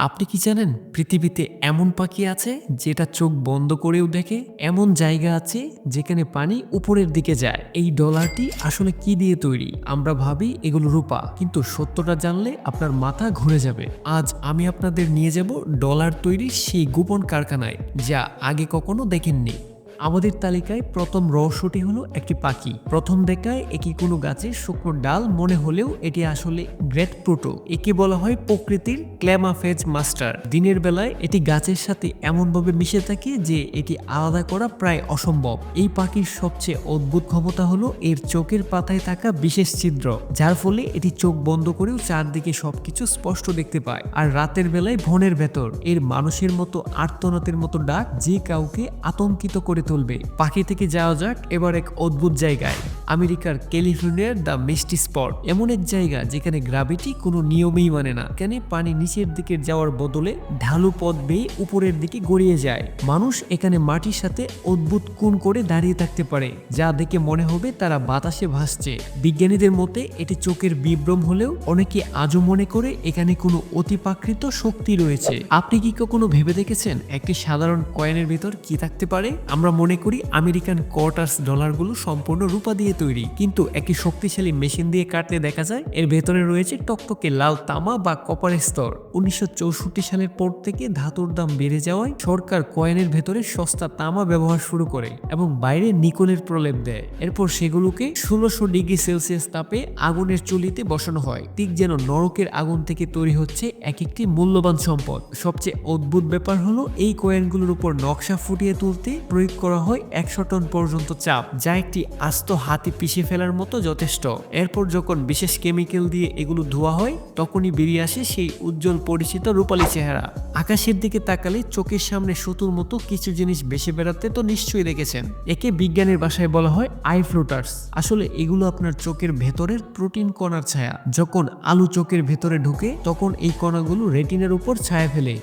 আপনি কি জানেন পৃথিবীতে এমন পাখি আছে যেটা চোখ বন্ধ করেও দেখে? এমন জায়গা আছে যেখানে পানি উপরের দিকে যায়। এই ডলারটি আসলে কি দিয়ে তৈরি? আমরা ভাবি এগুলো রূপা, কিন্তু সত্যটা জানলে আপনার মাথা ঘুরে যাবে। আজ আমি আপনাদের নিয়ে যাব ডলার তৈরির সেই গোপন কারখানায়, যা আগে কখনো দেখেননি। আমাদের তালিকায় প্রথম রহস্যটি হলো একটি পাখি। প্রথম দেখায় একে কোনো গাছের শুকনো ডাল মনে হলেও এটি আসলে গ্রেট প্রোটো। একে বলা হয় প্রকৃতির ক্ল্যামাফেজ মাস্টার। দিনের বেলায় এটি গাছের সাথে এমনভাবে মিশে থাকে যে এটি আলাদা করা প্রায় অসম্ভব। এই পাখির সবচেয়ে অদ্ভুত ক্ষমতা হলো এর চোখের পাতায় থাকা বিশেষ ছিদ্র, যার ফলে এটি চোখ বন্ধ করেও চারদিকে সবকিছু স্পষ্ট দেখতে পায়। আর রাতের বেলায় বনের ভেতর এর মানুষের মতো আর্তনাদের মতো ডাক যে কাউকে আতঙ্কিত করে তুলবে। পাখি থেকে যাওয়া যাক এবার এক অদ্ভুত জায়গায়, আমেরিকার ক্যালিফোর্নিয়ার দ্য মিস্টি স্পট। এমন এক জায়গা যেখানে গ্র্যাভিটি কোনো নিয়মেই মানে না। এখানে পানি নিচের দিকে যাওয়ার বদলে ঢালু পথ বেয়ে উপরের দিকে গড়িয়ে যায়। মানুষ এখানে মাটির সাথে অদ্ভুত কোণ করে দাঁড়িয়ে থাকতে পারে, যা দেখে মনে হবে তারা বাতাসে ভাসছে। বিজ্ঞানীদের মতে এটি চোখের বিভ্রম হলেও অনেকে আজও মনে করে এখানে কোনো অতিপ্রাকৃত শক্তি রয়েছে। আপনি কি কখনো ভেবে দেখেছেন একটি সাধারণ কয়েনের ভিতর কি থাকতে পারে? আমরা মনে করি আমেরিকান কোয়ার্টার্স ডলারগুলো সম্পূর্ণ রূপা দিয়ে তৈরি, কিন্তু একটি শক্তিশালী মেশিন দিয়ে কাটলে দেখা যায় এর ভেতরে রয়েছে টকটকে লাল তামা বা কপারের স্তর। 1964 সালের পর থেকে ধাতুর দাম বেড়ে যাওয়ায় সরকার কয়েনের ভেতরে সস্তা তামা ব্যবহার শুরু করে এবং বাইরে নিকলের প্রলেপ দেয়। এরপর সেগুলোকে 1600 ডিগ্রি সেলসিয়াস তাপে আগুনের চুলিতে বসানো হয়, ঠিক যেন নরকের আগুন থেকে তৈরি হচ্ছে এক একটি মূল্যবান সম্পদ। সবচেয়ে অদ্ভুত ব্যাপার হলো এই কয়েনগুলোর উপর নকশা ফুটিয়ে তুলতে প্রয়োগ করা হয় 100 টন পর্যন্ত চাপ, যা একটি আস্ত হাতি পিষে ফেলার মতো যথেষ্ট। এরপর যখন বিশেষ কেমিক্যাল দিয়ে এগুলো ধোয়া হয়, তখনই বেরিয়ে আসে সেই উজ্জ্বল পরিচিত রূপালী চেহারা। আকাশের দিকে তাকালে চোখের সামনে সুতোর মতো কিছু জিনিস ভেসে বেড়াতে তো নিশ্চয়ই দেখেছেন। একে বিজ্ঞানের ভাষায় বলা হয় আই ফ্লোটার্স। আসলে এগুলো আপনার চোখের ভেতরের প্রোটিন কণার ছায়া। যখন আলু চোখের ভেতরে ঢুকে তখন এই কণাগুলো রেটিনার উপর ছায়া ফেলে,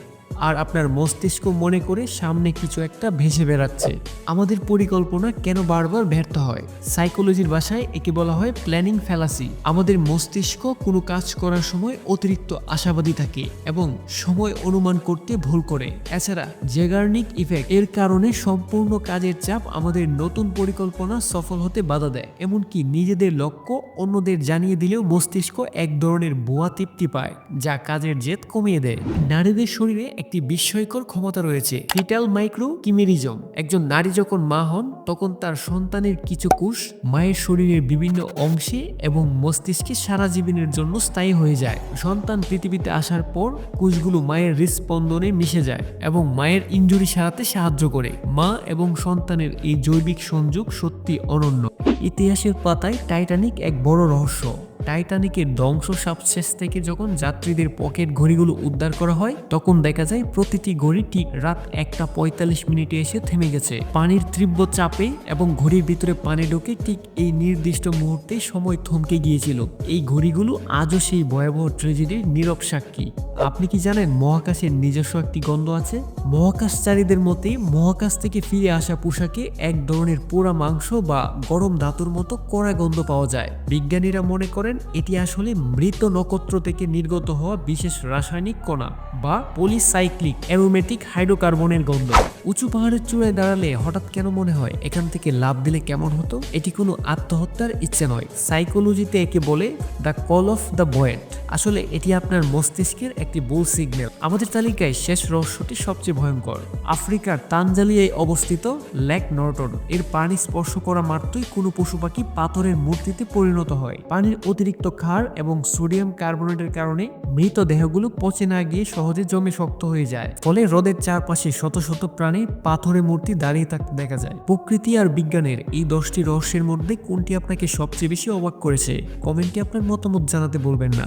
আর আপনার মস্তিষ্ক মনে করে সামনে কিছু একটা ভেসে বেড়াচ্ছে। আমাদের পরিকল্পনা কেন বারবার ব্যর্থ হয়? সাইকোলজির ভাষায় একে বলা হয় প্ল্যানিং ফ্যালাসি। আমাদের মস্তিষ্ক কোনো কাজ করার সময় অতিরিক্ত আশাবাদী থাকে এবং সময় অনুমান করতে ভুল করে। এছাড়া জেগার্নিক ইফেক্ট এর কারণে সম্পূর্ণ কাজের চাপ আমাদের নতুন পরিকল্পনা সফল হতে বাধা দেয়। এমনকি নিজেদের লক্ষ্য অন্যদের জানিয়ে দিলেও মস্তিষ্ক এক ধরনের ভুয়া তৃপ্তি পায়, যা কাজের জেদ কমিয়ে দেয়। নারীদের শরীরে একটি বিস্ময়কর ক্ষমতা রয়েছে, ফিটাল মাইক্রো কিমেরিজম। একজন নারী যখন মা হন তখন তার সন্তানের কিছু কোষ মায়ের শরীরের বিভিন্ন অংশে এবং মস্তিষ্কে সারা জীবনের জন্য স্থায়ী হয়ে যায়। সন্তান পৃথিবীতে আসার পর কোষগুলো মায়ের হৃদস্পন্দনে মিশে যায় এবং মায়ের ইনজুরি সারাতে সাহায্য করে। মা এবং সন্তানের এই জৈবিক সংযোগ সত্যি অনন্য। ইতিহাসের পাতায় টাইটানিক এক বড় রহস্য। টাইটানিকের ধ্বংস সাবশেষ থেকে যখন যাত্রীদের পকেট ঘড়িগুলো উদ্ধার করা হয়, তখন দেখা যায় প্রতিটি ঘড়ি ঠিক রাত 1:45 এসে থেমে গেছে। পানির তীব্র চাপে এবং ঘড়ির ভিতরে পানি ঢোকে ঠিক এই নির্দিষ্ট মুহূর্তে সময় থমকে গিয়েছিল। এই ঘড়িগুলো আজও সেই ভয়াবহ ট্র্যাজেডির নীরব সাক্ষী। আপনি কি জানেন মহাকাশের নিজস্ব একটি গন্ধ আছে? মহাকাশচারীদের মতে মহাকাশ থেকে ফিরে আসা পোশাকে এক ধরনের পোড়া মাংস বা গরম ধাতুর মতো কড়া গন্ধ পাওয়া যায়। বিজ্ঞানীরা মনে করেন এটি আসলে মৃত নক্ষত্র থেকে নির্গত হওয়া বিশেষ রাসায়নিক কণা বা পলিসাইক্লিক অ্যারোমেটিক হাইড্রোকার্বনের গন্ধ। উঁচু পাহাড়ের চূড়ায় দাঁড়ালে হঠাৎ কেন মনে হয় এখান থেকে লাফ দিলে কেমন হতো? এটি কোনো আত্মহত্যার ইচ্ছে নয়। সাইকোলজিতে একে বলে দ্য কল অফ দ্য বয়েড। আসলে এটি আপনার মস্তিষ্কের একটি ভুল সিগন্যাল। আমাদের তালিকায় শেষ রহস্যটি সবচেয়ে ভয়ঙ্কর। আফ্রিকার তানজানিয়ায় অবস্থিত লেক নর্টন। এর পানি স্পর্শ করা মাত্রই কোনো পশু পাখি পাথরের মূর্তিতে পরিণত হয়। পানির অতিরিক্ত ক্ষার এবং সোডিয়াম কার্বনেটের কারণে মৃত দেহগুলো পচে না গিয়ে সহজে জমে শক্ত হয়ে যায়। ফলে হ্রদের চারপাশে শত শত প্রাণী পাথরের মূর্তি দাঁড়িয়ে থাকতে দেখা যায়। প্রকৃতি আর বিজ্ঞানের এই 10টি রহস্যের মধ্যে কোনটি আপনাকে সবচেয়ে বেশি অবাক করেছে? কমেন্টে আপনার মতামত জানাতে বলবেন না।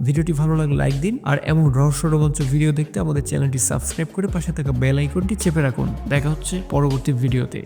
ভিডিওটি ভালো লাগলে লাইক দিন, আর এমন রহস্য রোমাঞ্চক ভিডিও দেখতে আমাদের চ্যানেলটি সাবস্ক্রাইব করে পাশে থাকা বেল আইকনটি চেপে রাখুন। দেখা হচ্ছে পরবর্তী ভিডিওতে।